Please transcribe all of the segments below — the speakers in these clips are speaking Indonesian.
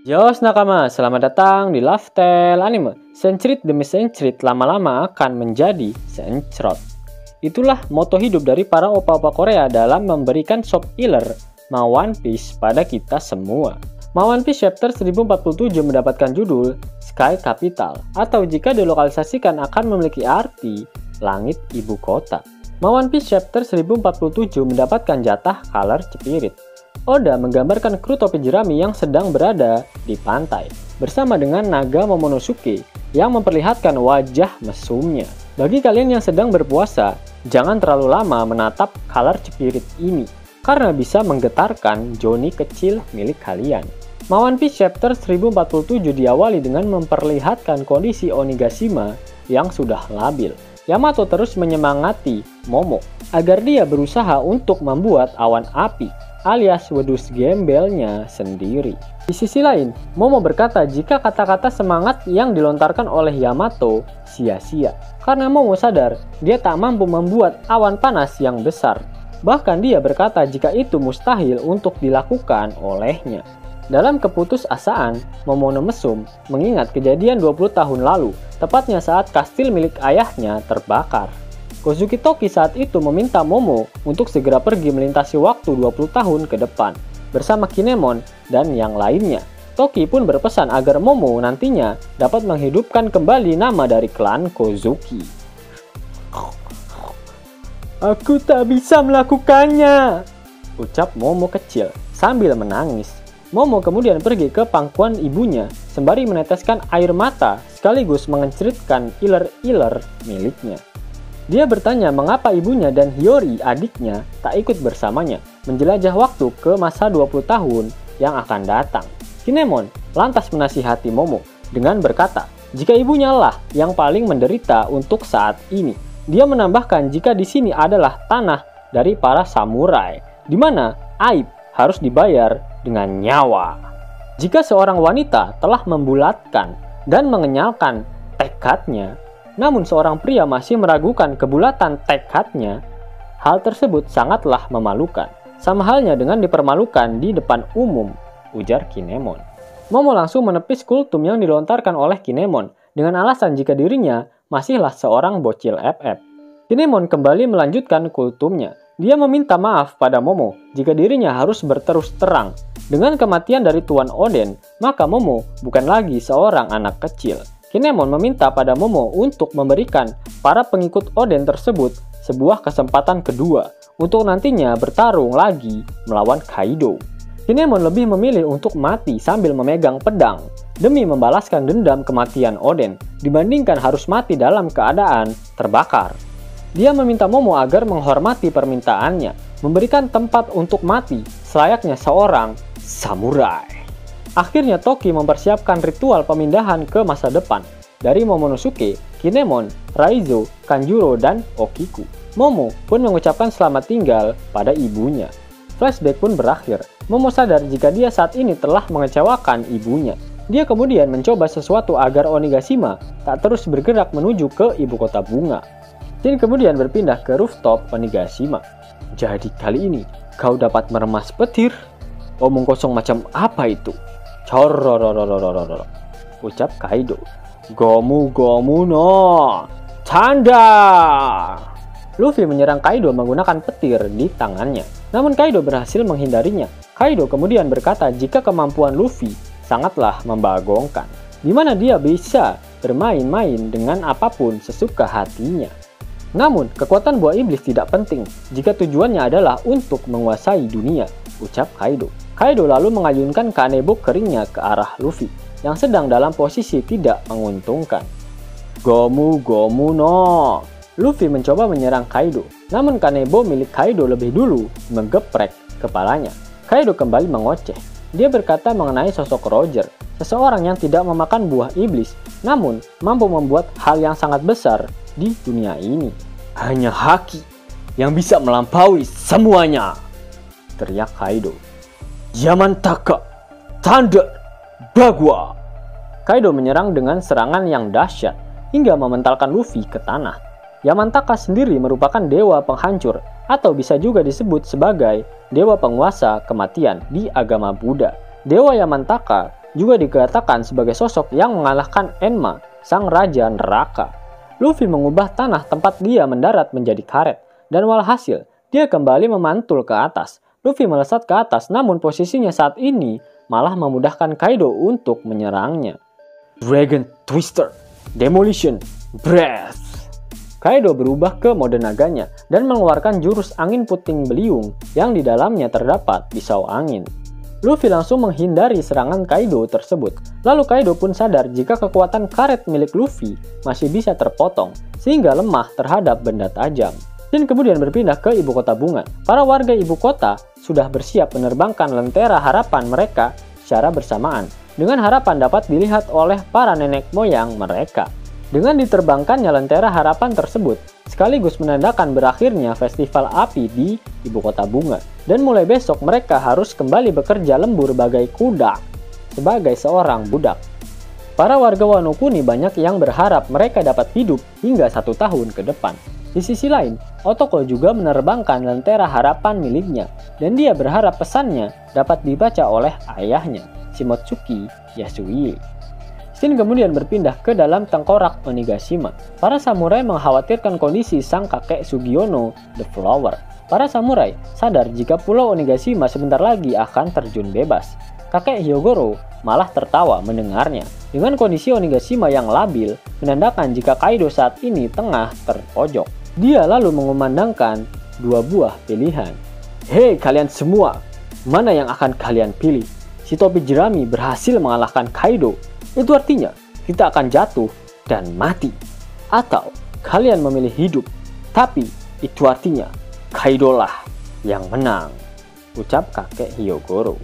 Yos nakama, selamat datang di Lifestyle Anime. Sencrit demi sencrit lama-lama akan menjadi sencrot. Itulah moto hidup dari para opa-opa Korea dalam memberikan soft healer Ma One Piece pada kita semua. Ma One Piece chapter 1047 mendapatkan judul Sky Capital, atau jika dilokalisasikan akan memiliki arti langit ibu kota. Ma One Piece chapter 1047 mendapatkan jatah color spirit. Oda menggambarkan kru topi jerami yang sedang berada di pantai bersama dengan naga Momonosuke yang memperlihatkan wajah mesumnya. Bagi kalian yang sedang berpuasa, jangan terlalu lama menatap color spirit ini karena bisa menggetarkan Johnny kecil milik kalian. Ma One Piece chapter 1047 diawali dengan memperlihatkan kondisi Onigashima yang sudah labil. Yamato terus menyemangati Momo agar dia berusaha untuk membuat awan api alias wedus gembelnya sendiri. Di sisi lain, Momo berkata jika kata-kata semangat yang dilontarkan oleh Yamato sia-sia karena Momo sadar dia tak mampu membuat awan panas yang besar. Bahkan dia berkata jika itu mustahil untuk dilakukan olehnya. Dalam keputusasaan, Momono mesum mengingat kejadian 20 tahun lalu, tepatnya saat kastil milik ayahnya terbakar. Kozuki Toki saat itu meminta Momo untuk segera pergi melintasi waktu 20 tahun ke depan bersama Kinemon dan yang lainnya. Toki pun berpesan agar Momo nantinya dapat menghidupkan kembali nama dari klan Kozuki. Aku tak bisa melakukannya, ucap Momo kecil sambil menangis. Momo kemudian pergi ke pangkuan ibunya sembari meneteskan air mata sekaligus mengencritkan iler-iler miliknya. Dia bertanya mengapa ibunya dan Hiyori adiknya tak ikut bersamanya menjelajah waktu ke masa 20 tahun yang akan datang. Kinemon lantas menasihati Momo dengan berkata jika ibunya lah yang paling menderita untuk saat ini. Dia menambahkan jika di sini adalah tanah dari para samurai, di mana aib harus dibayar dengan nyawa. Jika seorang wanita telah membulatkan dan mengenyalkan tekadnya, namun seorang pria masih meragukan kebulatan tekadnya, hal tersebut sangatlah memalukan. Sama halnya dengan dipermalukan di depan umum, ujar Kinemon. Momo langsung menepis kultum yang dilontarkan oleh Kinemon dengan alasan jika dirinya masihlah seorang bocil FF. Kinemon kembali melanjutkan kultumnya. Dia meminta maaf pada Momo jika dirinya harus berterus terang. Dengan kematian dari Tuan Oden, maka Momo bukan lagi seorang anak kecil. Kinemon meminta pada Momo untuk memberikan para pengikut Oden tersebut sebuah kesempatan kedua untuk nantinya bertarung lagi melawan Kaido. Kinemon lebih memilih untuk mati sambil memegang pedang demi membalaskan dendam kematian Oden dibandingkan harus mati dalam keadaan terbakar. Dia meminta Momo agar menghormati permintaannya, memberikan tempat untuk mati selayaknya seorang samurai. Akhirnya Toki mempersiapkan ritual pemindahan ke masa depan dari Momonosuke, Kinemon, Raizo, Kanjuro, dan Okiku. Momo pun mengucapkan selamat tinggal pada ibunya. Flashback pun berakhir. Momo sadar jika dia saat ini telah mengecewakan ibunya. Dia kemudian mencoba sesuatu agar Onigashima tak terus bergerak menuju ke ibu kota bunga. Jin kemudian berpindah ke rooftop Onigashima. Jadi kali ini kau dapat meremas petir? Omong kosong macam apa itu? Cororororororor, ucap Kaido. Gomu no tanda. Luffy menyerang Kaido menggunakan petir di tangannya. Namun Kaido berhasil menghindarinya. Kaido kemudian berkata jika kemampuan Luffy sangatlah membagongkan, di mana dia bisa bermain-main dengan apapun sesuka hatinya. Namun kekuatan buah iblis tidak penting jika tujuannya adalah untuk menguasai dunia, ucap Kaido. Kaido lalu mengayunkan kanebo keringnya ke arah Luffy yang sedang dalam posisi tidak menguntungkan. Gomu no. Luffy mencoba menyerang Kaido, namun kanebo milik Kaido lebih dulu menggeprek kepalanya. Kaido kembali mengoceh. Dia berkata mengenai sosok Roger, seseorang yang tidak memakan buah iblis, namun mampu membuat hal yang sangat besar di dunia ini. Hanya Haki yang bisa melampaui semuanya, teriak Kaido. Yamantaka, Thunder, Bagua. Kaido menyerang dengan serangan yang dahsyat hingga mementalkan Luffy ke tanah. Yamantaka sendiri merupakan dewa penghancur atau bisa juga disebut sebagai dewa penguasa kematian di agama Buddha. Dewa Yamantaka juga dikatakan sebagai sosok yang mengalahkan Enma, sang raja neraka. Luffy mengubah tanah tempat dia mendarat menjadi karet, dan walhasil dia kembali memantul ke atas. Luffy melesat ke atas, namun posisinya saat ini malah memudahkan Kaido untuk menyerangnya. Dragon Twister, Demolition, Breath. Kaido berubah ke mode naganya dan mengeluarkan jurus angin puting beliung yang di dalamnya terdapat pisau angin. Luffy langsung menghindari serangan Kaido tersebut. Lalu Kaido pun sadar jika kekuatan karet milik Luffy masih bisa terpotong sehingga lemah terhadap benda tajam. Dan kemudian berpindah ke ibu kota bunga. Para warga ibu kota sudah bersiap menerbangkan lentera harapan mereka secara bersamaan dengan harapan dapat dilihat oleh para nenek moyang mereka. Dengan diterbangkannya lentera harapan tersebut, sekaligus menandakan berakhirnya festival api di ibu kota bunga. Dan mulai besok mereka harus kembali bekerja lembur bagai kuda sebagai seorang budak. Para warga Wano Kuni banyak yang berharap mereka dapat hidup hingga 1 tahun ke depan. Di sisi lain, Otoko juga menerbangkan lentera harapan miliknya, dan dia berharap pesannya dapat dibaca oleh ayahnya, Shimotsuki Yasui. Shin kemudian berpindah ke dalam tengkorak Onigashima. Para samurai mengkhawatirkan kondisi sang kakek Sugiono the Flower. Para samurai sadar jika pulau Onigashima sebentar lagi akan terjun bebas. Kakek Hyogoro malah tertawa mendengarnya. Dengan kondisi Onigashima yang labil, menandakan jika Kaido saat ini tengah terpojok. Dia lalu mengumandangkan 2 buah pilihan. Hei kalian semua, mana yang akan kalian pilih? Si topi jerami berhasil mengalahkan Kaido. Itu artinya kita akan jatuh dan mati. Atau kalian memilih hidup, tapi itu artinya Kaido lah yang menang, ucap kakek Hyogoro.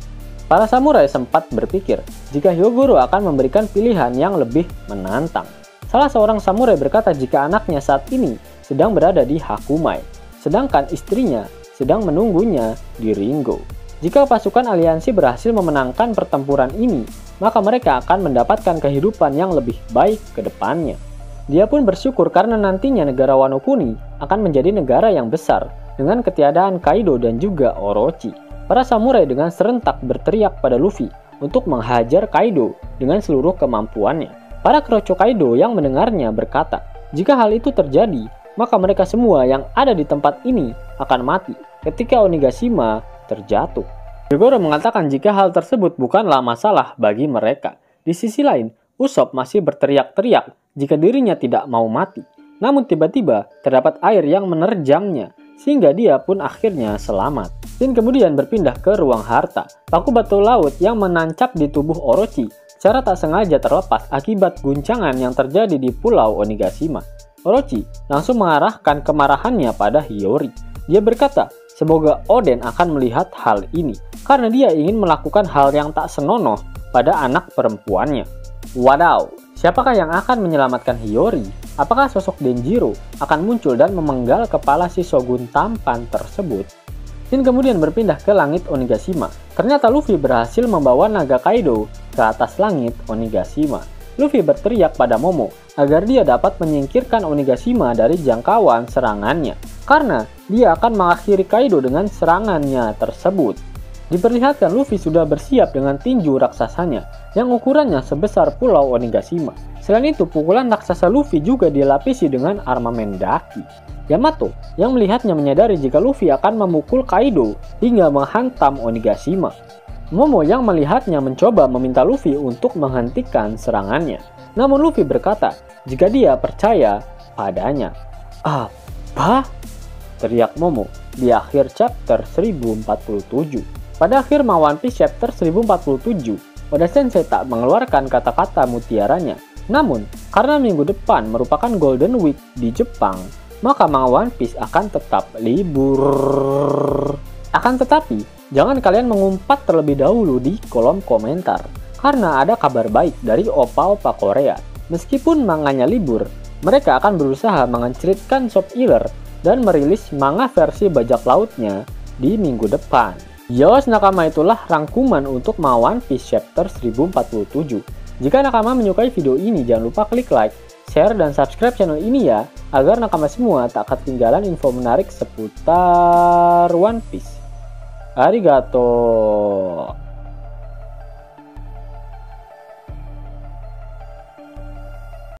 Para samurai sempat berpikir jika Hyogoro akan memberikan pilihan yang lebih menantang. Salah seorang samurai berkata jika anaknya saat ini sedang berada di Hakumai, sedangkan istrinya sedang menunggunya di Ringo. Jika pasukan aliansi berhasil memenangkan pertempuran ini, maka mereka akan mendapatkan kehidupan yang lebih baik ke depannya. Dia pun bersyukur karena nantinya negara Wano Kuni akan menjadi negara yang besar dengan ketiadaan Kaido dan juga Orochi. Para samurai dengan serentak berteriak pada Luffy untuk menghajar Kaido dengan seluruh kemampuannya. Para kroco Kaido yang mendengarnya berkata, jika hal itu terjadi, maka mereka semua yang ada di tempat ini akan mati ketika Onigashima terjatuh. Hyogoro mengatakan jika hal tersebut bukanlah masalah bagi mereka. Di sisi lain, Usopp masih berteriak-teriak jika dirinya tidak mau mati. Namun tiba-tiba terdapat air yang menerjangnya sehingga dia pun akhirnya selamat. Shin kemudian berpindah ke ruang harta. Paku batu laut yang menancap di tubuh Orochi secara tak sengaja terlepas akibat guncangan yang terjadi di pulau Onigashima. Orochi langsung mengarahkan kemarahannya pada Hiyori. Dia berkata, semoga Oden akan melihat hal ini, karena dia ingin melakukan hal yang tak senonoh pada anak perempuannya. Wadaw, siapakah yang akan menyelamatkan Hiyori? Apakah sosok Denjiro akan muncul dan memenggal kepala si Shogun tampan tersebut? Shin kemudian berpindah ke langit Onigashima. Ternyata Luffy berhasil membawa naga Kaido ke atas langit Onigashima. Luffy berteriak pada Momo agar dia dapat menyingkirkan Onigashima dari jangkauan serangannya, karena dia akan mengakhiri Kaido dengan serangannya tersebut. Diperlihatkan Luffy sudah bersiap dengan tinju raksasanya yang ukurannya sebesar pulau Onigashima. Selain itu, pukulan raksasa Luffy juga dilapisi dengan armamen daki. Yamato yang melihatnya menyadari jika Luffy akan memukul Kaido hingga menghantam Onigashima. Momo yang melihatnya mencoba meminta Luffy untuk menghentikan serangannya. Namun Luffy berkata jika dia percaya padanya. Apa? Teriak Momo di akhir chapter 1047. Pada akhir One Piece chapter 1047, Oda Sensei tak mengeluarkan kata-kata mutiaranya. Namun, karena minggu depan merupakan Golden Week di Jepang, maka One Piece akan tetap libur. Akan tetapi, jangan kalian mengumpat terlebih dahulu di kolom komentar, karena ada kabar baik dari opa-opa Korea. Meskipun manganya libur, mereka akan berusaha mengenceritkan Shop Ealer dan merilis manga versi bajak lautnya di minggu depan. Yos nakama, itulah rangkuman untuk One Piece chapter 1047. Jika nakama menyukai video ini, jangan lupa klik like, share, dan subscribe channel ini ya, agar nakama semua tak ketinggalan info menarik seputar One Piece. Arigato.